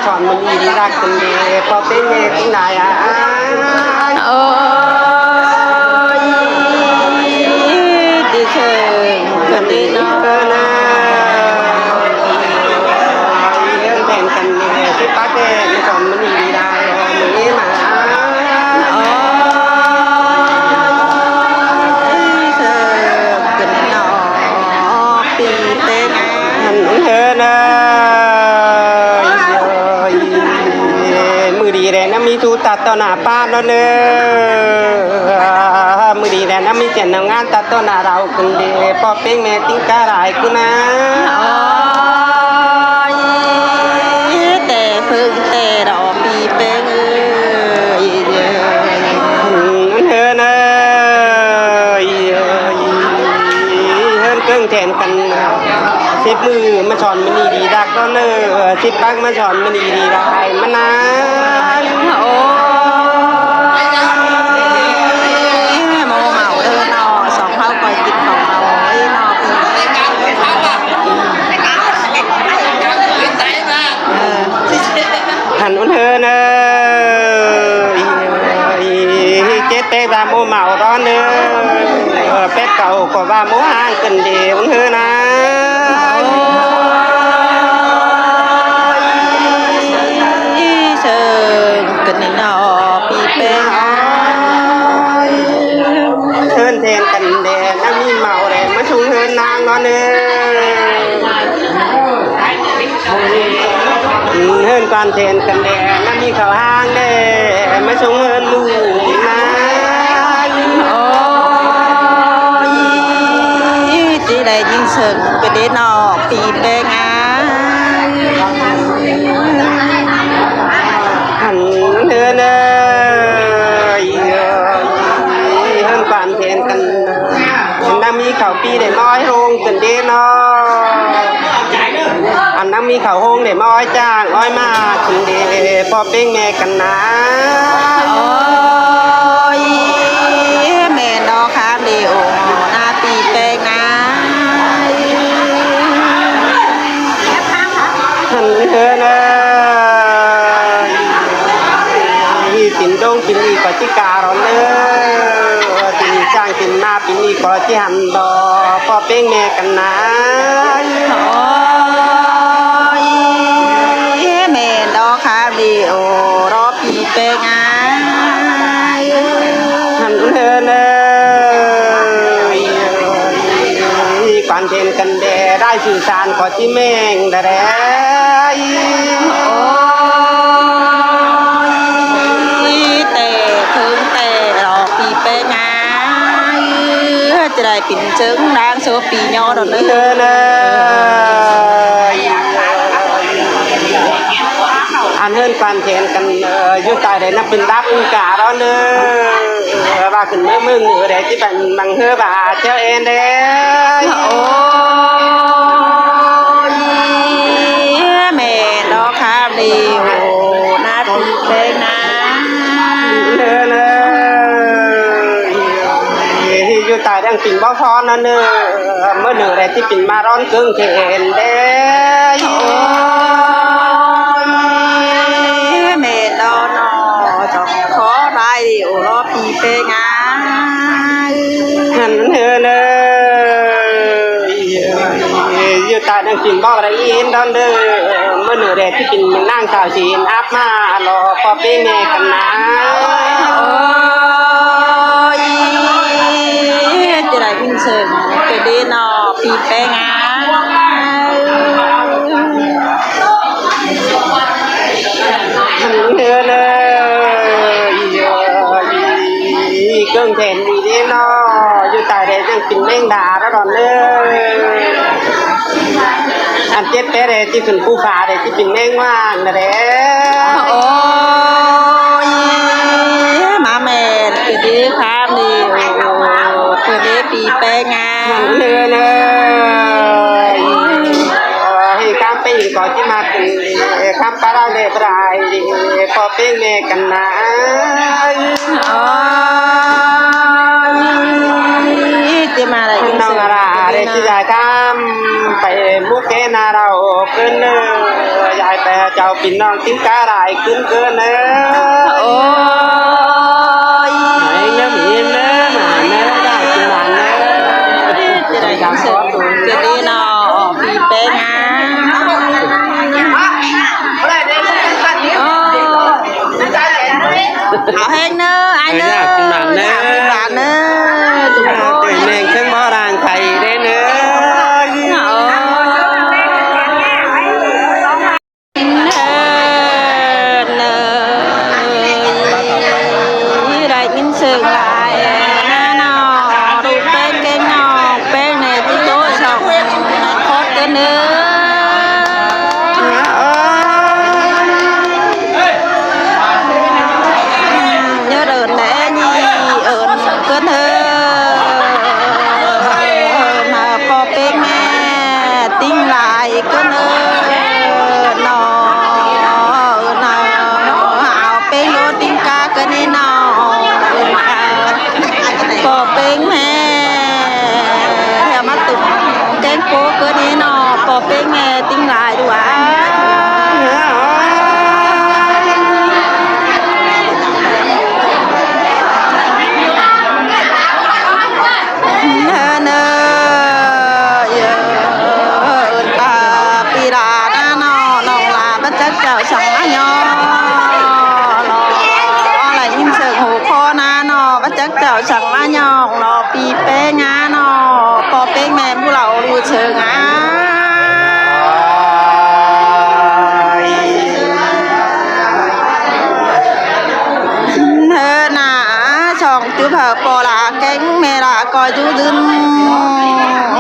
ชอนมันดีรักกันดีพอเป็นเมที่ไหนโอ้ยดิเชงกันดีเนาะเรื่องแต่งกันดีที่ป้าแกชอนมันดีได้มีมาโอ้ยเชงกันเนาะปีเต็งเธอนะมือดีแรงนะมีทูตัดต่อหน้าป้าเนาะเนอมือดีแรงนะมีเจนนงานตัดต่อหน้าเราคนเดียวพอเป็นแม่ติ้งกะไรกูนะโอ้ยแต่พึ่งแต่ดอกปีเป้งเธอนะเฮิร์นเกิ้งแทนกันสิบมือมาสอนมันดีดักตอนเนอสิบปักมาสอนมันดีได้มันนะโอ้โมเมาเด้อเนาะสองเฮาคอยกินของเราเนาะหันเธอเนอเจ๊เต้บาโมเมาตอนเนอเป็ดเก่าก็ว่าโมห่างกันเดียวเธอนะเชิญกันนี่เนาะปีเป้งเฮิร์นแทนกันแดงน้ำมีเมาแดงมาชุงเฮิร์นนางนอนเนอเฮิร์นการแทนกันแดงน้ำมีเขาห้างแดงมาชุงเฮิร์นลูกนะโอ้ยจีได้ยิงเชิญกันนี่เนาะปีเป้งหันเธอเนยเฮิร์นการแทนกันน้ำมีเขาปีได้น้อยโฮงกันเดนออันน้ำมีเขาโฮงได้น้อยจ้างน้อยมากกันเดพอเป็นแม่กันนะโอ้ยแม่ดอกข้ามเดียวนาปีเป้งหันเธอเนยกินดงกินอีกก็จิการอนเนอกินจ้างกินมาปีนี้ก็จิหันดอพอเป็นแม่กันนะโอ้ยแม่ดอกข้ามเดียวรอปีเป้งหันเธอเนยการเทนกันแดได้สื่อสารขอจิแม่งแดแต่ถึงแต่รอปีเป้งจะได้ปิ่นจึงนางโซปียอดอกเธอเนยอันเฮิร์นการเทนกันยุ่งตายได้นับเป็นดับกาเราเนอว่าขึ้นเมื่อมึงเดี๋ยวที่เป็นบังเฮอบาเจ้าเอ็นเด้โอ้ยแม่ดอกข้าวดีโอนาปีเป้งเนอเนอยู่ตายดังปิ่นบ่พอนั่นเนอเมื่อหนึ่งได้ที่ปิ่นมาร้อนเกิงเทนเด้โอ้ยแม่ดอกนอจอกขอได้โอรอปีเป้งหันเธอเนยอยู่ตายดังปิ่นบ่ได้ยินดอนเด้อเมื่อหนึ่งได้ที่ปิ่นนั่งสาวจีนอัพมารอพอเป็นแม่กันนะจะได้พิ้งเชิญไปดีนอปีแป้งหันเธอเนยเกิงแทนดีเด้นออยู่ตายได้จังปิ่นแมงดาแล้วดอนเนยอันเจ็บแต่ที่ขึ้นภูผาได้ที่ปิ่นแมงว่างนะเด้โอ้ยมาแม่คือดีครับนี่คือดีปีแป้งเนยให้ข้ามไปก่อนที่มาถึงข้ามปลาเราเดือบรายพอเป็นแม่กันนะจะมาอะไรน้องอะไรที่จะทำไปมุกเกนาเราขึ้นยายแต่ เจ้าปิ่นน้องติ้งกาหลายขึ้นเกินเนอ โอ้ย ไอ้เนื้อหมีเนื้อหมาเนื้อได้กินหมาเนื้อ จะได้ยินเสียงจะดีเนาะปีเป้งอ่ะเอาแห้งเนอะไอ้เนอะกินหวานเนอะตุ๊กโก้ ตื่นเองเครื่องบ่อรางไข่ได้เนื้อ đại nhân sự lại nó đủ bên cái nó bên này thì tôi sống khó cái nữa nhớ đợt lẽ nhi ơn cơn mà có bên mẹ tin lại cơn nó ảo bên luôn tin ca cơn nó có bên mẹ theo mắt tụt cái cô cơn nó có bên mẹ tin lại đủ chẳng á nhỏ nó lại nhìn sự hồ kho na nó bắt chắc chào chẳng á nhỏ nó pi pe ngá nó có pe mẹ bu lẩu lu chờ ngá hơn à chồng chú vợ bò là cánh mẹ là coi chú dưng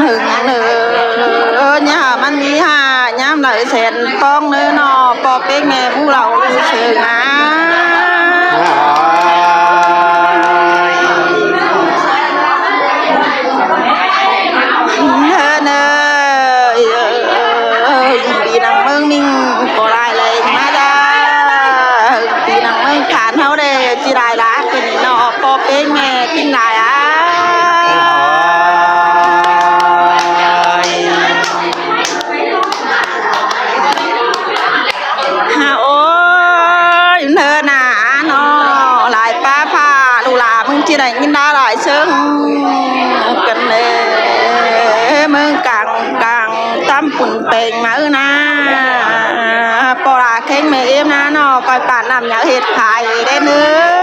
hừng nữa nhàมันมีหาย้ำเลยเสร็จป้องเนื้อนอปอเป็กแม่ผู้เราเชิงอ่ะเนยปีนังเมืองนิ่งก็ได้เลยมาจ้าปีนังเมืองขานเขาได้จีได้ละเป็นนอปอเป็กแม่กินได้อ่ะchỉ đánh nhìn đã lại sớm cần lệ mương càng càng tâm phun bền mà na bỏ là khen mẹ em na nó coi bạn làm nhớ hết thải đến nữa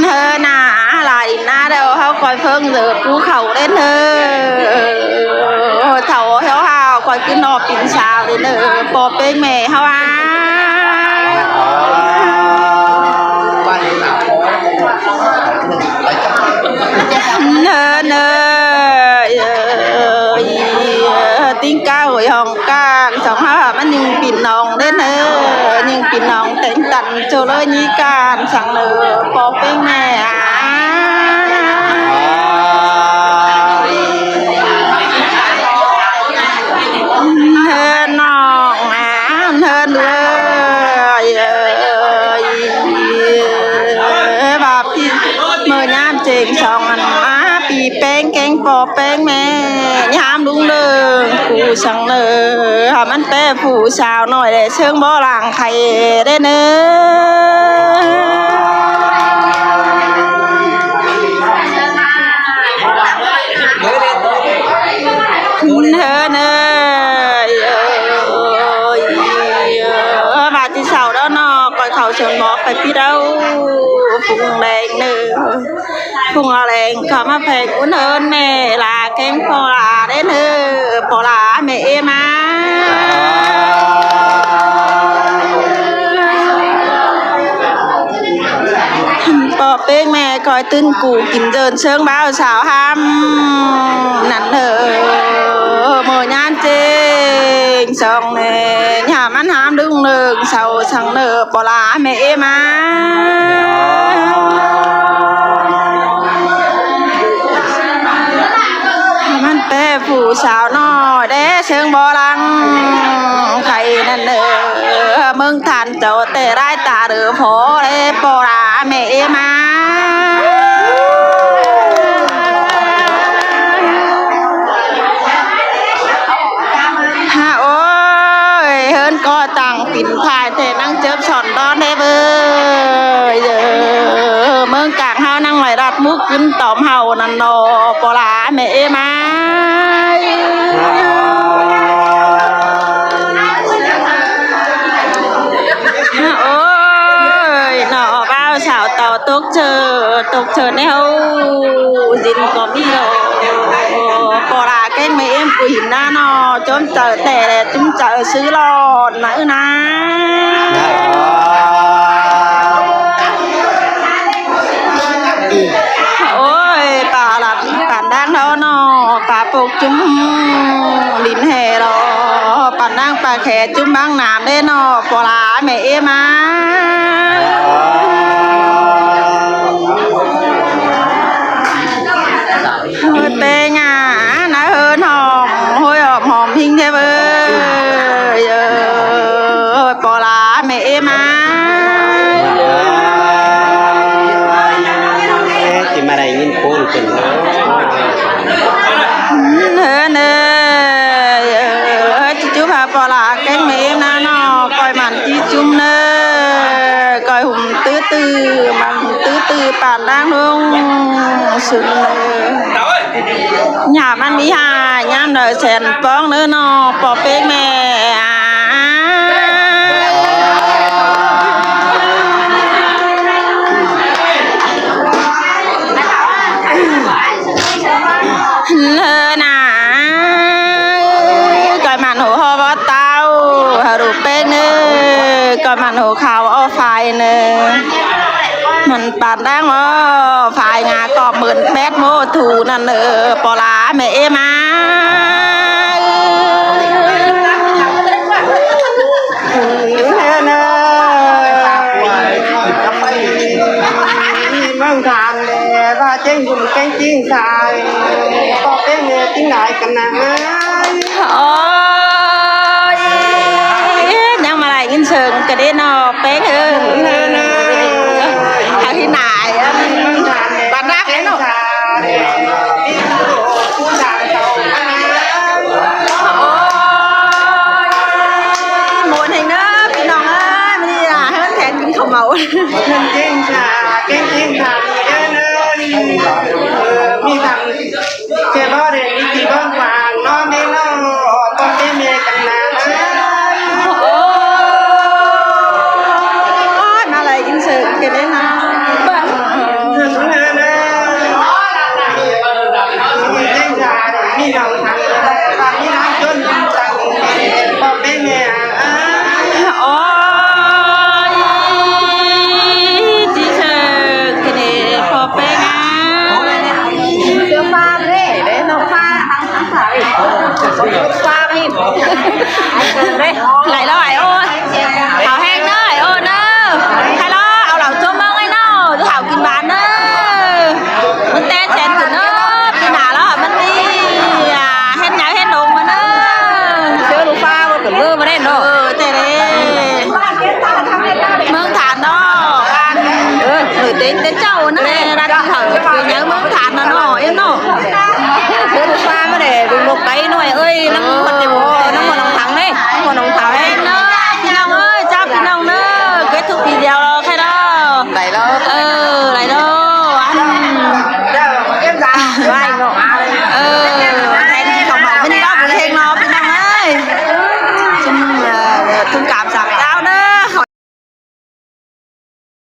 hơn na lại na đâu không coi phương giờ cú khẩu đến nữa thầu héo hào coi cứ nọ pin sao đến nữa bỏ bên mẹ hao á tiếng ca hồi hồng ca sống ha mà nhưng pin nòng đến nữa nhưng pin nòng tỉnh tận cho lơi nhi ca chẳng nữa bỏ bên mẹ hơn nòng hơn lời bà phi mơ nhám trên sòng ăn má pi pen canh bò pen mẹ nhám đúng đường phụ sang nơ hàm ăn pe phụ xào nồi để xương bò làng khay đây nữa hơn bà chỉ sau đó nó coi khẩu trường bó phải đi đâu phùng đèn nữa phùng là đèn có mà phải cuốn hơn mẹ là kém phò là đến nữa phò là mẹ em á bỏ bên mẹ coi tin cụ kín dơn sương bao xào ham nắn hờ mờ nhan trên sông nè nhà mắt ham đứng đường sau sang nở bỏ lá mẹ em á mắt bé phụ xào nọ để sương bỏ lăng thầy nè nở mừng than cháu tê rai ta được phố để bỏ lá mẹ em á ปิ่นพายแต่นั่งเจ็บช่อนดอนได้เบ้ยเมืองกลางเฮานั่งไหลรัดมุกขึ้นตอมเฮานั่นนอปลาแม่มา โอ้ยหน่อบ้าวสาวต่อตกเจอในเฮาดินก็มีโอปลาแกงไม่เอ็มกุยหน้าหนอจนเจอแต่จุ้มเจอซื้อหลอดนะนะโอ้ยปลาหลัดปานด้านเท่าหนอปลาปกจุ้มลิ้นแห่รอปานด้างปลาแขจุ้มบางน้ำได้หนอปลาแม่เอ็มมา hơi tê nhà nó hơn hòm hôi hòm hòm hình thế bơi hồi bỏ lá mẹ em á thì mà đây nhìn khôn chừng hơn chú bà bỏ lá cái mẹ em nó coi màn chi chung nè coi hùng tứ bàn đang luôn sừng nhàมันมีหายามเด้อแสนป้องเด้อน้อปอเป้งแม่เลน่ะก่อยมันหูฮอบ่เต้าหารูปเป้งเด้อก่อยมันหูขาวเอาไฟเด้อมันปานดังว่าฝ่ายงาก็หมื่นแปดโมถูนั่นปลาแม่เอมาเมืองทานเลยว่าเจ้งหุ่นแกงจิ้งสายก็เป็นเนี่ยจิ้งไหนกันนะ โอ้ยยังมาไหลกินเชิงกระเด็นนอเป๊กทางที่ไหนบ้านรักเลยเนาะโมนเองเนอะพี่น้องเอ้ยไม่ได้ให้มันแทนกินข้าวเมาแกงจิ้งสายมีทำเจ้าบ่เด็กมีกี่บ้านวางนอนไม่นอนก็เป็นเมียกันนะโอ้ยมาไหลกินเชิงกระเด็นนะมีน้องทางตอนนี้น้ำจนตังพอเป็นไงโอ้ยจีเชิงกระเด็นพอเป็นไงเสื้อฟ้าเลยเด้น้องฟ้าทั้งสายฟ้าพี่ไหลแล้วไหลโอ้ยเขาแห้งเนอะโอ้เนอะใครล้อเอาเหล่าจุ่มบ้างไอ้เนาะจะเขากินบานเนอะมันเต้นแจนถึงเนอะปีหนาแล้วมันนี่เฮ็ดไงเฮ็ดดงมาเนอะเชื่อลูกฟ้าว่ากับมือมาได้เนาะเต้เด้เมืองฐานเนาะหรือเต้นเจ้านั่นเองรันเขาคือnhớเมืองฐานเนาะเอ็มเนาะเชื่อลูกฟ้ามาเด้ดูลูกไก่หน่อยเอ้ยน้ำมันจะบ่น้ำมันน้องถังนี่น้ำมันน้องถังเนาะพี่น้องเอ้ยจ้าพี่น้องเนาะkết thúc video rồi khai đó lại đó lại đó em ra vai ngộ thấy không bảo bên đó vừa hen nó bên đó ơi chung cảm giác